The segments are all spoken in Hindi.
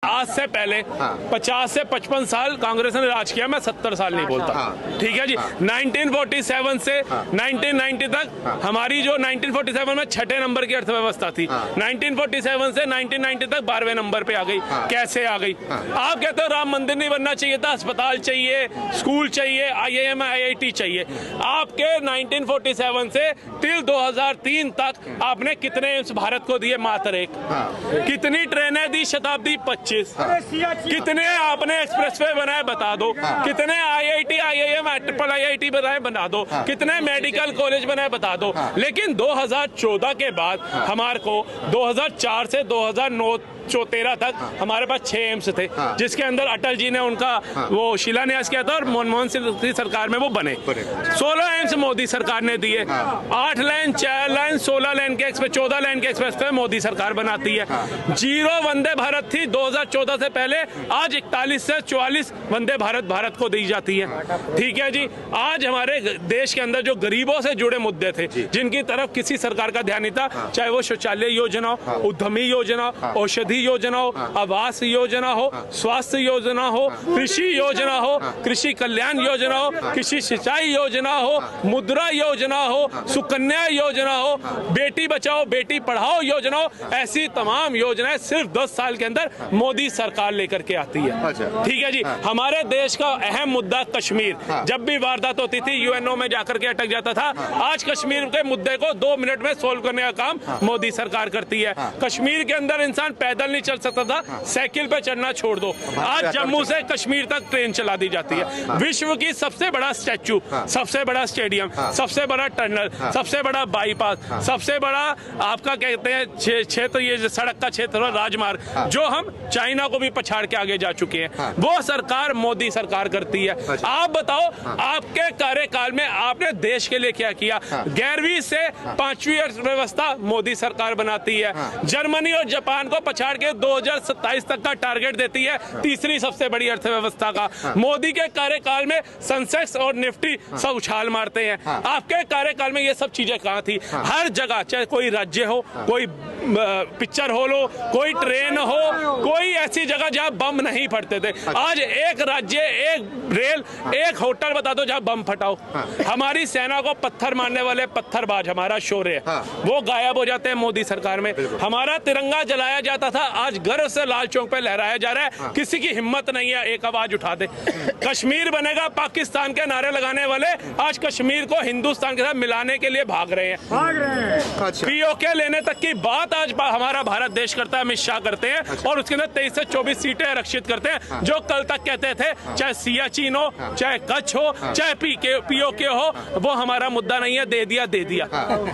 आज से पहले 50 से 55 साल कांग्रेस ने राज किया, मैं 70 साल नहीं बोलता। ठीक है जी। 1947 से 1990 तक हमारी जो 1947 में 6 नंबर की अर्थव्यवस्था थी, 1947 से 1990 तक 12वें नंबर पे आ गई। कैसे आ गई? आप कहते हो राम मंदिर नहीं बनना चाहिए था, अस्पताल चाहिए, स्कूल चाहिए, IIM IIT चाहिए। आपके 1947 से टिल 2003 तक आपने कितने एम्स भारत को दिए? मात्र एक। कितनी ट्रेनें दी? शताब्दी 25। कितने आपने एक्सप्रेसवे बनाए? बता दो। कितने IIT IIM IIT बनाए? बना दो। कितने मेडिकल कॉलेज बनाए? बता दो। लेकिन 2014 के बाद हमारे को 2004 से 2009-13 तक हमारे पास 6 एम्स थे, जिसके अंदर अटल जी ने उनका वो शिलान्यास किया था और मनमोहन सिंह की सरकार में वो बने। 16 एम्स मोदी सरकार ने दिए। 8 लाइन, 4 लाइन, 16 लाइन के एक्सप्रेस, 14 लाइन के एक्सप्रेस पे मोदी सरकार बनाती है। 0 वंदे भारत थी 2014 से पहले, आज 41 से 44 वंदे भारत को दी जाती है। ठीक है जी। आज हमारे देश के अंदर जो गरीबों से जुड़े मुद्दे थे, जिनकी तरफ किसी सरकार का ध्यान नहीं था, चाहे वो शौचालय योजना हो, उद्यमी योजना, औषधि योजना हो, आवास योजना हो, स्वास्थ्य योजना हो, कृषि योजना हो, कृषि कल्याण योजना हो, कृषि सिंचाई योजना हो, मुद्रा योजना हो, सुकन्या योजना हो, बेटी बचाओ बेटी पढ़ाओ योजना हो, ऐसी तमाम योजनाएं सिर्फ 10 साल के अंदर मोदी सरकार लेकर के आती है। ठीक है जी। हमारे देश का अहम मुद्दा कश्मीर, जब भी वारदात होती थी UNO में जाकर के अटक जाता था। आज कश्मीर के मुद्दे को 2 मिनट में सोल्व करने का काम मोदी सरकार करती है। कश्मीर के अंदर इंसान पैदल नहीं चल सकता था, साइकिल पे चढ़ना छोड़ दो। आज जम्मू से कश्मीर तक ट्रेन चला दी जाती है। विश्व की सबसे बड़ा स्टैच्यू, सबसे बड़ा स्टेडियम, सबसे बड़ा टनल, सबसे बड़ा बाईपास, सबसे बड़ा आपका कहते हैं क्षेत्र, ये सड़क का क्षेत्र, राजमार्ग, जो हम चाइना को भी पछाड़ के आगे जा चुके हैं, वो सरकार मोदी सरकार करती है। आप बताओ, आपके कार्यकाल में आपने देश के लिए क्या किया? 11वीं से 5वीं अर्थव्यवस्था मोदी सरकार बनाती है। जर्मनी और जापान को पछाड़ के 2027 तक का टारगेट देती है, तीसरी सबसे बड़ी अर्थव्यवस्था का। मोदी के कार्यकाल में सेंसेक्स और निफ्टी सब उछाल मारते हैं। आपके कार्यकाल में ये सब चीजें कहाँ थी? हर जगह, चाहे कोई राज्य हो, कोई पिक्चर हॉल हो, कोई ट्रेन हो, कोई ऐसी जगह जहां बम नहीं फटते थे। आज एक राज्य, एक रेल, एक होटल बता दो जहां बम फटाओ। हमारी सेना को पत्थर मारने वाले पत्थरबाज, हमारा शौर्य, वो गायब हो जाते हैं मोदी सरकार में। हमारा तिरंगा जलाया जाता था, आज गर्व से लाल चौक पे लहराया जा रहा है। किसी की हिम्मत नहीं है एक आवाज उठा दे। कश्मीर बनेगा पाकिस्तान के नारे लगाने वाले आज कश्मीर को हिंदुस्तान के साथ मिलाने के लिए भाग रहे हैं। POK लेने तक की बात आज हमारा भारत देश करता है, अमित शाह करते हैं, और उसके अंदर 23 से 24 सीटें आरक्षित करते हैं। जो कल तक कहते थे चाहे सियाचिन हो, चाहे कच्छ हो, चाहे POK हो, वो हमारा मुद्दा नहीं है, दे दिया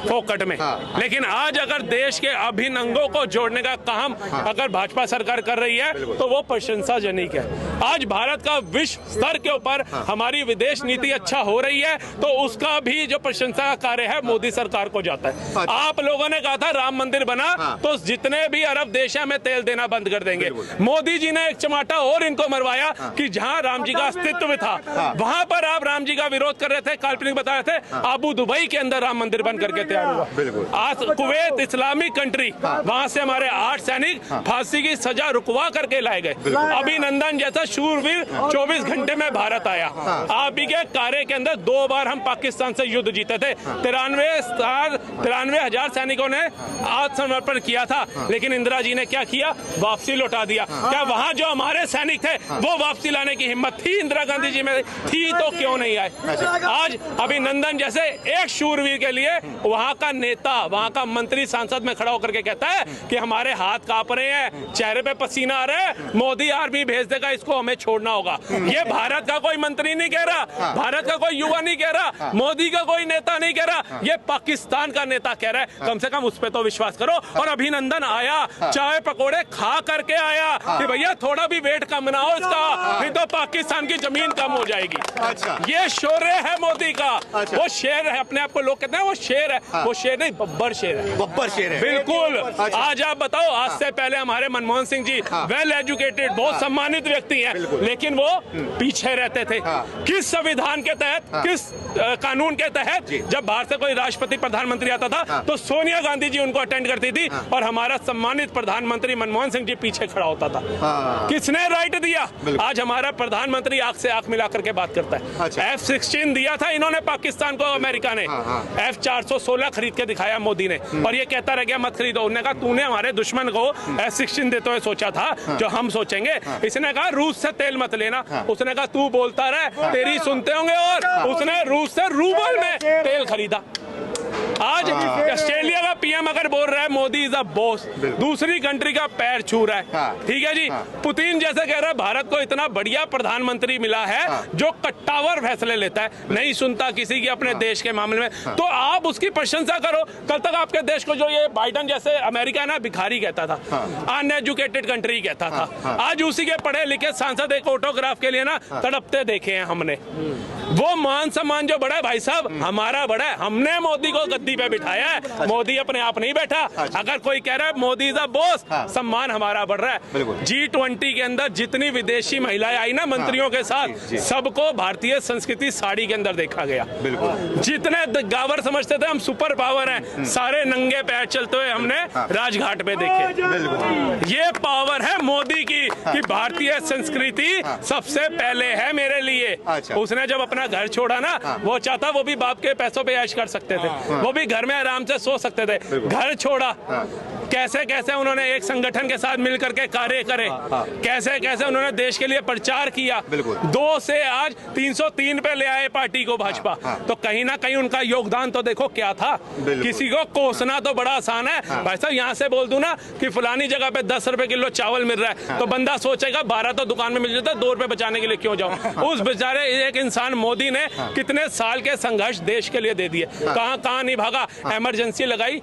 फोकट में। लेकिन आज अगर देश के अभिन्न अंगों को जोड़ने का काम अगर भाजपा सरकार कर रही है तो वो प्रशंसाजनक है। आज भारत का विश्व स्तर के ऊपर हमारी विदेश नीति अच्छा हो रही है, तो उसका भी जो प्रशंसा का कार्य है मोदी सरकार को जाता है। आप लोगों ने कहा था राम मंदिर बना तो जितने भी अरब देश में तेल देना बंद कर देंगे। मोदी जी ने एक चमाटा और इनको मरवाया कि जहां राम जी का अस्तित्व था, वहां पर आप राम जी का विरोध कर रहे थे, काल्पनिक बता रहे थे। अबू दुबई के अंदर राम मंदिर बन करके तैयार हुआ। आज कुवैत इस्लामिक कंट्री, वहां से हमारे 8 सैनिक फांसी की सजा रुकवा करके लाए गए। अभिनंदन जैसा शूरवीर 24 घंटे में भारत आया। आप ही के कार्य के अंदर 2 बार हम पाकिस्तान से युद्ध जीते थे। 93,000 सैनिकों ने आत्मसमर्पण किया था, लेकिन इंदिरा जी ने क्या किया? वापसी लौटा दिया। क्या वहां जो हमारे सैनिक थे वो वापसी लाने की हिम्मत थी इंदिरा गांधी जी में? थी तो क्यों नहीं आए? आज अभिनंदन जैसे एक शूरवीर के लिए वहां का नेता, वहां का मंत्री सांसद में खड़ा होकर के कहता है कि हमारे हाथ कांप रहे हैं, चेहरे पे पसीना आ रहा है, मोदी आर्मी भेज देगा, इसको हमें छोड़ना होगा। ये भारत का कोई मंत्री नहीं कह रहा, भारत का कोई युवा नहीं कह रहा, मोदी का कोई नेता नहीं कह रहा, ये पाकिस्तान का नेता कह रहा है। कम से कम उस पर तो विश्वास करो। और अभिनंदन आया, चाय पकौड़े खा करके आया कि भैया थोड़ा भी वेट कम ना हो इसका, नहीं तो पाकिस्तान की जमीन कम हो जाएगी। ये शौर्य है मोदी का। वो शेर है, अपने आप को लोग कहते हैं वो शेर है, वो शेर नहीं, बब्बर शेर है। बब्बर शेर है, बिल्कुल। आज आप बताओ, आज से पहले हमारे मनमोहन सिंह जी वेल एजुकेटेड, बहुत सम्मानित व्यक्ति हैं, लेकिन वो पीछे रहते थे। किस संविधान के तहत, किस कानून के तहत? जब बाहर से कोई राष्ट्रपति प्रधानमंत्री आता था तो सोनिया गांधी जी उनको अटेंड करती थी और हमारा सम्मानित प्रधानमंत्री मनमोहन सिंह जी पीछे खड़ा होता था। किसने राइट दिया? आज हमारा प्रधानमंत्री आंख से आंख मिला करके बात करता है। F-16 दिया था इन्होंने पाकिस्तान को, अमेरिका ने F-416 खरीद के दिखाया मोदी ने, और ये कहता रह गया मत खरीदो। उन्होंने कहा तूने हमारे दुश्मन को F-16 देते हुए सोचा था जो हम सोचेंगे। इसने कहा रूस से तेल मत लेना, उसने कहा तू बोलता रहे तेरी सुनते होंगे, और उसने रूस से रूबल में तेल खरीदा। आज ऑस्ट्रेलिया का पीएम अगर बोल रहा है मोदी इज अ बॉस, दूसरी कंट्री का पैर छू रहा है, ठीक है जी। पुतिन जैसे कह रहा है भारत को इतना बढ़िया प्रधानमंत्री मिला है जो कट्टावर फैसले लेता है, नहीं सुनता किसी की अपने देश के मामले में, तो आप उसकी प्रशंसा करो। कल तक आपके देश को जो ये बाइडन जैसे अमेरिका ना भिखारी कहता था, अनएजुकेटेड कंट्री कहता था, आज उसी के पढ़े लिखे सांसद एक ऑटोग्राफ के लिए ना तड़पते देखे हैं हमने। वो मान सम्मान जो बड़ा है भाई साहब हमारा बड़ा है, हमने मोदी को गद्दी पे बिठाया है, मोदी अपने आप नहीं बैठा। अगर कोई कह रहा है मोदी इज अ बॉस, सम्मान हमारा बढ़ रहा है। G20 के अंदर जितनी विदेशी महिलाएं आई ना मंत्रियों के साथ, सबको भारतीय संस्कृति साड़ी के अंदर देखा गया। जितने गावर समझते थे हम सुपर पावर हैं, सारे नंगे पैर चलते हुए हमने राजघाट पे देखे। ये पावर है मोदी की कि भारतीय संस्कृति सबसे पहले है मेरे लिए। उसने जब अपना घर छोड़ा ना, वो चाहता वो भी बाप के पैसों पे ऐश कर सकते थे, वो भी घर में आराम से सो सकते थे, घर छोड़ा। कैसे कैसे उन्होंने एक संगठन के साथ मिलकर के कार्य करे, कैसे कैसे उन्होंने देश के लिए प्रचार किया, 2 से आज 303 पे ले आए पार्टी को भाजपा। तो कहीं ना कहीं उनका योगदान तो देखो क्या था। किसी को कोसना तो बड़ा आसान है भाई साहब, यहाँ से बोल दूं ना कि फलानी जगह पे 10 रुपए किलो चावल मिल रहा है, तो बंदा सोचेगा 12 तो दुकान में मिल जाता है, 2 रुपए बचाने के लिए क्यों जाऊं। उस बेचारे एक इंसान मोदी ने कितने साल के संघर्ष देश के लिए दे दिए, कहां कहां नहीं भागा। इमरजेंसी लगाई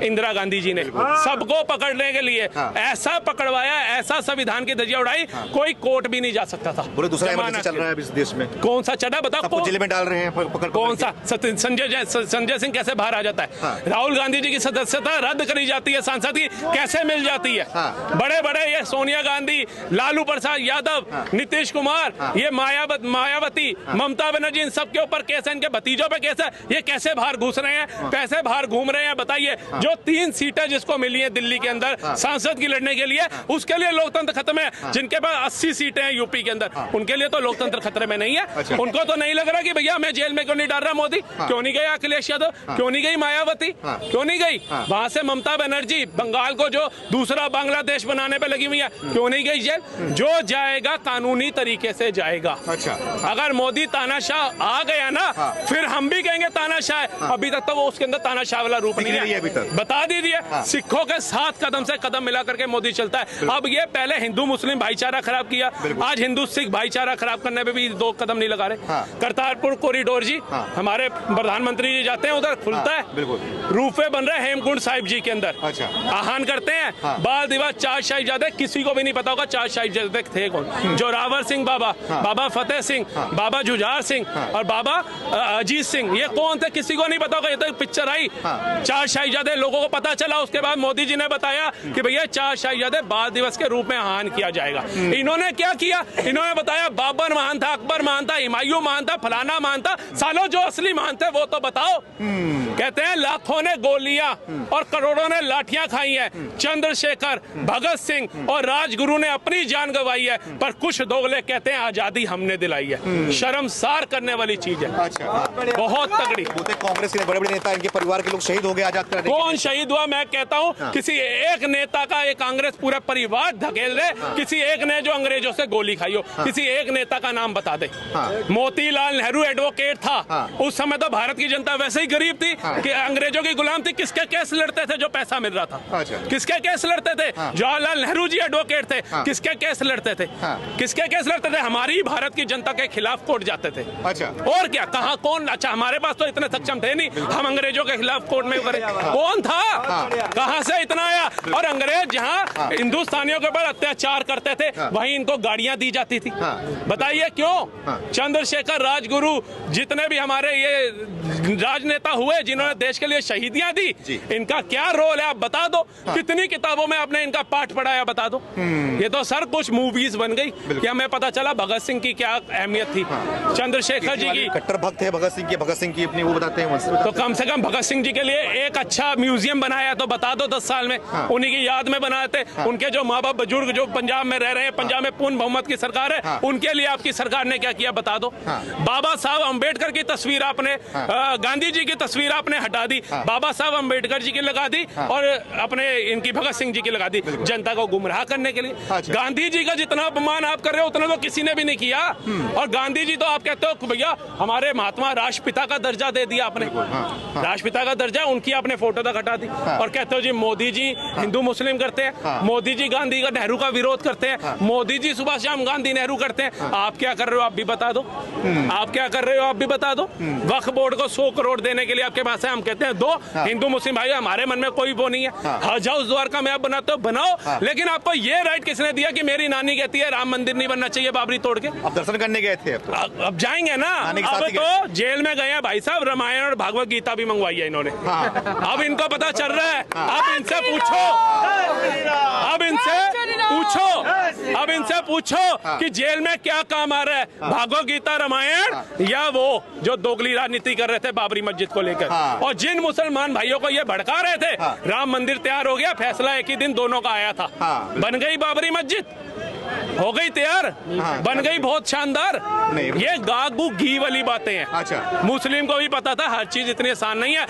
इंदिरा गांधी जी ने सबको पकड़ने के लिए, ऐसा पकड़वाया, ऐसा संविधान की धज्जियां उड़ाई, कोई कोर्ट भी नहीं जा सकता था। पूरे दूसरा इमरजेंसी चल रहा है इस देश में, कौन सा चला बताओ, जेल में डाल रहे हैं पकड़ कौन सा। संजय सिंह कैसे बाहर आ जाता है, राहुल गांधी जी की सदस्यता रद्द करी जाती है, सांसद की कैसे मिल जाती है। बड़े बड़े ये सोनिया गांधी, लालू प्रसाद यादव, नीतीश कुमार, ये मायावती, ममता बनर्जी, इन सब के ऊपर केस है, इनके भतीजों पे केस है, ये कैसे बाहर घुस रहे हैं, कैसे बाहर घूम रहे हैं बताइए। जो 3 सीटें जिसको मिली है दिल्ली के अंदर सांसद की लड़ने के लिए, उसके लिए लोकतंत्र खत्म है। जिनके पास 80 सीटें हैं यूपी के अंदर, उनके लिए तो लोकतंत्र खतरे में नहीं है। उनको तो नहीं लग रहा कि भैया मैं जेल में क्यों नहीं डाल रहा मोदी, क्यों नहीं गया अखिलेश यादव, क्यों नहीं गई मायावती, क्यों नहीं गई वहां से ममता बनर्जी, बंगाल को जो दूसरा बांग्लादेश बनाने पे लगी हुई है, क्यों नहीं गई जेल। जो जाएगा कानूनी तरीके से जाएगा। अगर मोदी तानाशाह आ गया ना, फिर हम भी कहेंगे तानाशाह। अभी तक तो वो उसके अंदर तानाशाह वाला रूप नहीं है, बता दीजिए। सिखों के साथ कदम से कदम मिला करके मोदी चलता है। अब ये पहले हिंदू मुस्लिम भाईचारा खराब किया, आज हिंदू सिख भाईचारा खराब करने पे भी 2 कदम नहीं लगा रहे। करतारपुर कॉरिडोर जी, हमारे प्रधानमंत्री जी जाते हैं उधर, खुलता है, रूपे बन रहे हेमकुंड साहिब जी के अंदर, आह्वान करते हैं, बाल दिवस 4 साहिबजादे, किसी को भी नहीं पता होगा 4 साहिबजादे थे कौन। जोरावर सिंह बाबा, बाबा फतेह सिंह, बाबा जुझार सिंह और बाबा अजीत सिंह, ये कौन थे किसी को नहीं पता होगा। ये तो पिक्चर आई 4 साहिबजादे, लोगों को पता चला, उसके बाद मोदी जी ने बताया कि भैया 4 साहिबजादे बाल दिवस के रूप में आह्वान किया जाएगा। इन्होंने क्या किया, इन्होंने बताया बाबर महान था, अकबर महान था, हुमायूं महान था, फलाना महान था। सालों जो असली महान थे वो तो बताओ। कहते हैं लाखों ने गोलियां और करोड़ों ने लाठियां खाई है, चंद्रशेखर, भगत सिंह और राजगुरु ने अपनी जान गंवाई है, पर कुछ दोगले कहते हैं आजादी हमने दिलाई है। शर्मसार करने वाली चीज है, बहुत तगड़ी। कांग्रेस के बड़े-बड़े नेता, इनके परिवार के लोग शहीद हो गए आजाद कराने। कौन शहीद हुआ मैं कहता हूँ, किसी एक नेता का एक कांग्रेस पूरा परिवार धकेल दे, किसी एक ने जो अंग्रेजों से गोली खाई हो, किसी एक नेता का नाम बता दे। मोतीलाल नेहरू एडवोकेट था, उस समय तो भारत की जनता वैसे ही गरीब थी कि अंग्रेजों की गुलाम थी। किसके केस लड़ते थे जो पैसा मिल रहा था, किसके केस लड़ते थे। जवाहरलाल नेहरू जी एडवोकेट थे, किसके केस लड़ते थे, किसके केस लड़ते थे, हमारी भारत की जनता के खिलाफ कोर्ट जाते थे। और क्या, कहा कौन, अच्छा हमारे पास तो इतने सक्षम थे नहीं, हम अंग्रेजों के खिलाफ कोर्ट में करे, कौन था, कहां से इतना आया। और अंग्रेज जहां हिंदुस्तानियों के ऊपर अत्याचार करते थे, वहीं इनको गाड़ियां दी जाती थी। बताइए क्यों। चंद्रशेखर, राजगुरु, जितने भी हमारे ये राजनेता हुए जिन्होंने देश के लिए शहीदियां दी, इनका क्या रोल है आप बता दो। कितनी किताबों में आपने इनका पाठ पढ़ाया बता दो। ये तो सर कुछ मूवीज बन गई कि हमें पता चला भगत सिंह की क्या अहमियत थी, चंद्रशेखर जी की। कट्टर भक्त है भगत सिंह की अपनी वो बताते हैं। तो कम से कम भगत सिंह जी के लिए एक अच्छा म्यूजियम बनाया तो बता दो, तो 10 साल में, उन्हीं की याद में बनाए थे। उनके जो माँ बाप बुजुर्ग जो पंजाब में रह रहे हैं, पंजाब में पूर्ण बहुमत की सरकार है, उनके लिए आपकी सरकार ने क्या किया बता दो। बाबा साहब अम्बेडकर की तस्वीर आपने, गांधी जी की तस्वीर आपने हटा दी, बाबा साहब अम्बेडकर जी की लगा दी और अपने इनकी भगत सिंह जी की लगा दी, जनता को गुमराह करने के लिए। गांधी जी का जितना अपमान आप कर रहे हो उतना तो किसी ने भी नहीं किया। और गांधी जी तो आप कहते हो भैया हमारे महात्मा राष्ट्रपिता का दर्जा दे दिया आपने, राष्ट्रपिता का दर्जा, उनकी आपने फोटो तक हटा दी। और कहते हो जी मोदी जी हिंदू मुस्लिम करते हैं, मोदी जी गांधी का नेहरू का विरोध करते हैं, मोदी जी सुभाष चंद्र गांधी नेहरू करते हैं। आप क्या कर रहे हो आप भी बता दो, आप क्या कर रहे हो आप भी बता दो। वक्फ बोर्ड को 100 करोड़ देने के लिए आपके पास है, हम कहते हैं दो। हिंदू मुस्लिम भाई हमारे मन में कोई वो नहीं है। हज हाउस द्वारका में आप बनाते हो बनाओ, लेकिन आपको ये राइट किसने दिया कि मेरी नानी कहती है राम मंदिर नहीं बनना चाहिए बाबरी तोड़ के। अब दर्शन करने गए थे, अब जाएंगे ना, अब तो जेल में गए हैं भाई साहब, रामायण और भागवत गीता भी मंगवाई है इन्होंने। अब इनको पता चल रहा है, अब इनसे पूछो, अब इनसे पूछो कि जेल में क्या काम आ रहा है, भागवत गीता रामायण या वो जो दोगली राजनीति कर रहे थे बाबरी मस्जिद को लेकर। और जिन मुसलमान भाइयों को ये भड़का रहे थे, राम मंदिर तैयार हो गया, फैसला एक ही दिन दोनों का आया था, बन गई बाबरी मस्जिद, हो गई तैयार, बन गई बहुत शानदार। ये गागू घी वाली बातें हैं। अच्छा, मुस्लिम को भी पता था हर चीज इतनी आसान नहीं है।